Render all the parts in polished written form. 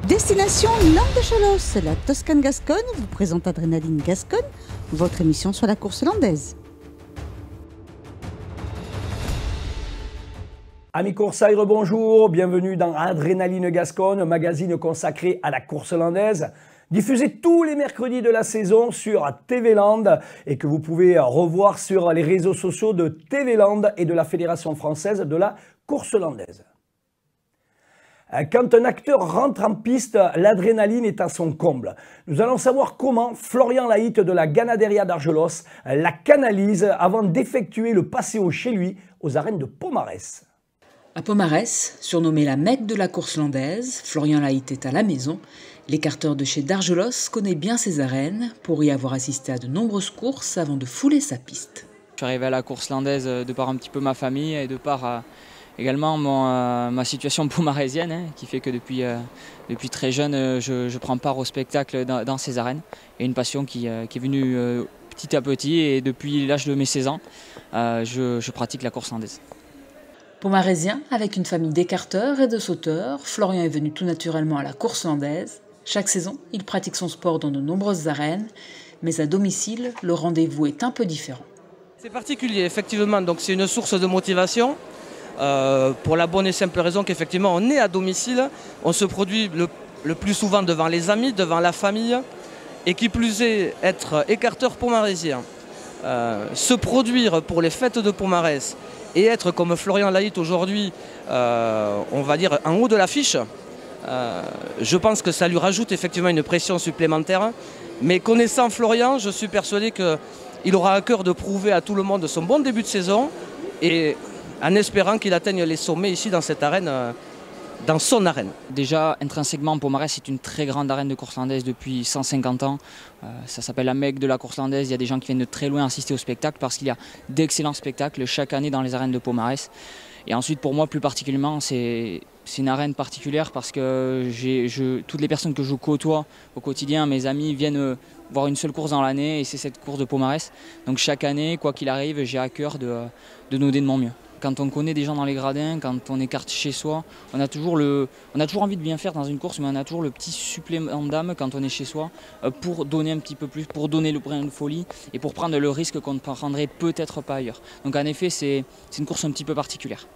Destination Landes de Chalosse, la Toscane Gasconne vous présente Adrénaline Gasconne, votre émission sur la course landaise. Amis coursailleurs, bonjour, bienvenue dans Adrénaline Gasconne, magazine consacré à la course landaise, diffusé tous les mercredis de la saison sur TV Land et que vous pouvez revoir sur les réseaux sociaux de TV Land et de la Fédération française de la course landaise. Quand un acteur rentre en piste, l'adrénaline est à son comble. Nous allons savoir comment Florian Laït de la Ganaderia d'Argelos la canalise avant d'effectuer le passéo chez lui aux arènes de Pomarès. À Pomarès, surnommé la Mecque de la course landaise, Florian Laït est à la maison. L'écarteur de chez Dargelos connaît bien ses arènes pour y avoir assisté à de nombreuses courses avant de fouler sa piste. Je suis arrivé à la course landaise de par un petit peu ma famille et de par également ma situation pomarésienne qui fait que depuis très jeune je prends part au spectacle dans ces arènes et une passion qui est venue petit à petit et depuis l'âge de mes 16 ans je pratique la course landaise. Pomarésien, avec une famille d'écarteurs et de sauteurs, Florian est venu tout naturellement à la course landaise. Chaque saison, il pratique son sport dans de nombreuses arènes, mais à domicile, le rendez-vous est un peu différent. C'est particulier, effectivement, donc c'est une source de motivation. Pour la bonne et simple raison qu'effectivement on est à domicile, on se produit le plus souvent devant les amis, devant la famille, et qui plus est, être écarteur pomarésien, se produire pour les fêtes de Pomarès et être comme Florian Laït aujourd'hui, on va dire en haut de l'affiche, je pense que ça lui rajoute effectivement une pression supplémentaire, mais connaissant Florian, je suis persuadé qu'il aura à cœur de prouver à tout le monde son bon début de saison et en espérant qu'il atteigne les sommets ici dans cette arène, dans son arène. Déjà, intrinsèquement, Pomarès est une très grande arène de course landaise depuis 150 ans. Ça s'appelle la Mecque de la course landaise. Il y a des gens qui viennent de très loin assister au spectacle parce qu'il y a d'excellents spectacles chaque année dans les arènes de Pomarès. Et ensuite, pour moi, plus particulièrement, c'est une arène particulière parce que toutes les personnes que je côtoie au quotidien, mes amis, viennent voir une seule course dans l'année et c'est cette course de Pomarès. Donc chaque année, quoi qu'il arrive, j'ai à cœur de donner de mon mieux. Quand on connaît des gens dans les gradins, quand on écarte chez soi, on a toujours envie de bien faire dans une course, mais on a toujours le petit supplément d'âme quand on est chez soi pour donner un petit peu plus, pour donner le brin de folie et pour prendre le risque qu'on ne prendrait peut-être pas ailleurs. Donc en effet, c'est une course un petit peu particulière.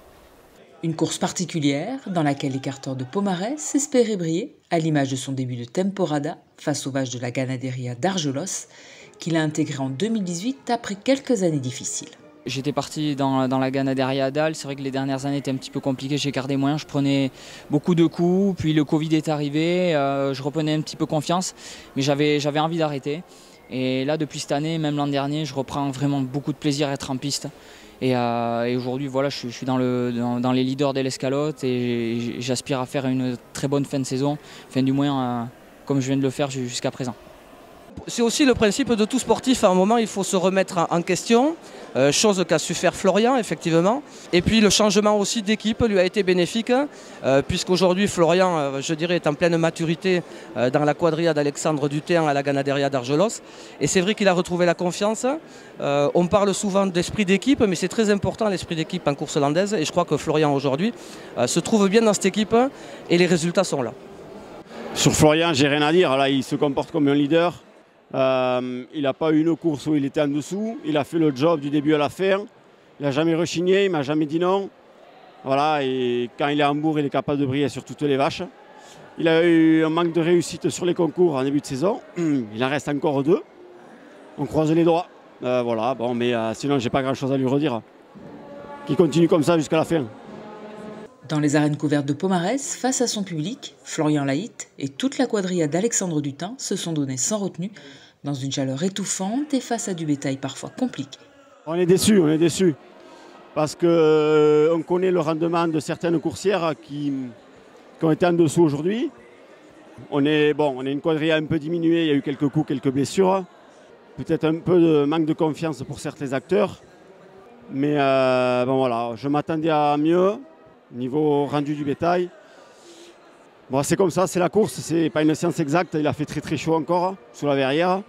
Une course particulière dans laquelle l'écarteur de Pomarès espérait briller, à l'image de son début de Temporada face aux vaches de la Ganaderia d'Argelos, qu'il a intégré en 2018 après quelques années difficiles. J'étais parti dans la Ganaderia d'Al, c'est vrai que les dernières années étaient un petit peu compliquées, j'ai gardé moyen, je prenais beaucoup de coups, puis le Covid est arrivé, je reprenais un petit peu confiance, mais j'avais envie d'arrêter. Et là, depuis cette année, même l'an dernier, je reprends vraiment beaucoup de plaisir à être en piste. Et aujourd'hui, voilà, je suis dans les leaders de l'escalote et j'aspire à faire une très bonne fin de saison, fin du moins comme je viens de le faire jusqu'à présent. C'est aussi le principe de tout sportif, à un moment il faut se remettre en question, chose qu'a su faire Florian effectivement. Et puis le changement aussi d'équipe lui a été bénéfique, puisqu'aujourd'hui Florian, je dirais, est en pleine maturité dans la quadrilla d'Alexandre Dutéan à la Ganaderia d'Argelos. Et c'est vrai qu'il a retrouvé la confiance. On parle souvent d'esprit d'équipe, mais c'est très important l'esprit d'équipe en course landaise. Et je crois que Florian aujourd'hui se trouve bien dans cette équipe et les résultats sont là. Sur Florian, j'ai rien à dire. Là, il se comporte comme un leader. Il n'a pas eu une course où il était en dessous. Il a fait le job du début à la fin. Il n'a jamais rechigné, il ne m'a jamais dit non. Voilà, et quand il est à Hambourg, il est capable de briller sur toutes les vaches. Il a eu un manque de réussite sur les concours en début de saison. Il en reste encore 2. On croise les doigts. Voilà, bon, mais sinon, je n'ai pas grand-chose à lui redire. Qu'il continue comme ça jusqu'à la fin. Dans les arènes couvertes de Pomarès, face à son public, Florian Laït et toute la quadrilla d'Alexandre Dutin se sont donnés sans retenue, dans une chaleur étouffante et face à du bétail parfois compliqué. On est déçus, parce qu'on connaît le rendement de certaines coursières qui ont été en dessous aujourd'hui. On est une quadrilla un peu diminuée, il y a eu quelques coups, quelques blessures, peut-être un peu de manque de confiance pour certains acteurs, mais voilà, je m'attendais à mieux. Niveau rendu du bétail, bon, c'est comme ça, c'est la course, c'est pas une science exacte. Il a fait très très chaud encore sous la verrière.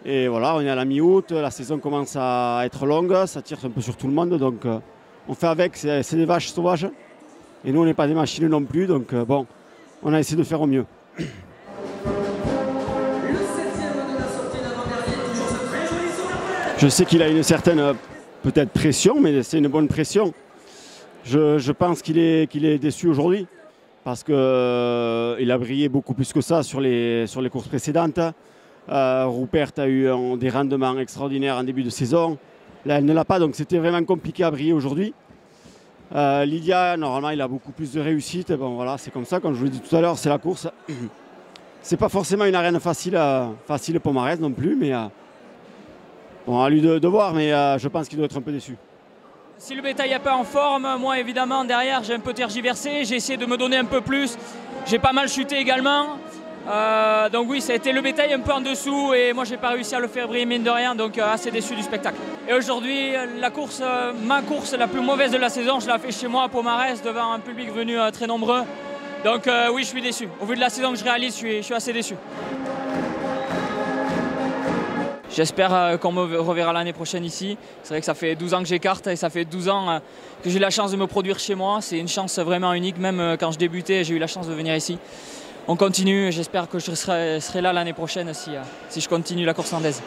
Et voilà, on est à la mi-août, la saison commence à être longue, ça tire un peu sur tout le monde. Donc on fait avec, c'est des vaches sauvages. Et nous, on n'est pas des machines non plus, donc bon, on a essayé de faire au mieux. Je sais qu'il a une certaine peut-être pression, mais c'est une bonne pression. Je pense qu'il est déçu aujourd'hui parce qu'il a brillé beaucoup plus que ça sur les courses précédentes. Rupert a eu des rendements extraordinaires en début de saison. Là, elle ne l'a pas, donc c'était vraiment compliqué à briller aujourd'hui. Lydia, normalement, il a beaucoup plus de réussite. Bon, voilà, c'est comme ça, comme je vous l'ai dit tout à l'heure, c'est la course. C'est pas forcément une arène facile Pomarez non plus, mais bon, à lui de voir, mais je pense qu'il doit être un peu déçu. Si le bétail n'est pas en forme, moi évidemment derrière j'ai un peu tergiversé, j'ai essayé de me donner un peu plus, j'ai pas mal chuté également. Donc oui, ça a été le bétail un peu en dessous et moi j'ai pas réussi à le faire briller mine de rien, donc assez déçu du spectacle. Et aujourd'hui, ma course la plus mauvaise de la saison, je l'ai fait chez moi à Pomarez devant un public venu très nombreux. Donc oui, je suis déçu. Au vu de la saison que je réalise, je suis assez déçu. J'espère qu'on me reverra l'année prochaine ici. C'est vrai que ça fait 12 ans que j'écarte et ça fait 12 ans que j'ai la chance de me produire chez moi. C'est une chance vraiment unique, même quand je débutais, j'ai eu la chance de venir ici. On continue, j'espère que je serai là l'année prochaine si je continue la course landaise.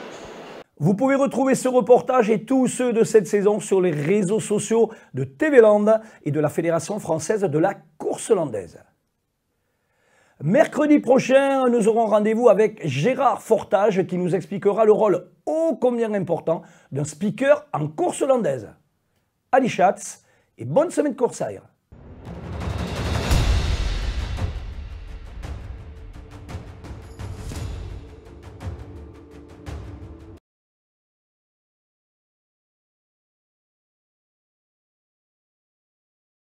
Vous pouvez retrouver ce reportage et tous ceux de cette saison sur les réseaux sociaux de TV Land et de la Fédération française de la course landaise. Mercredi prochain, nous aurons rendez-vous avec Gérard Fortage qui nous expliquera le rôle ô combien important d'un speaker en course landaise. Ali Schatz et bonne semaine de course air.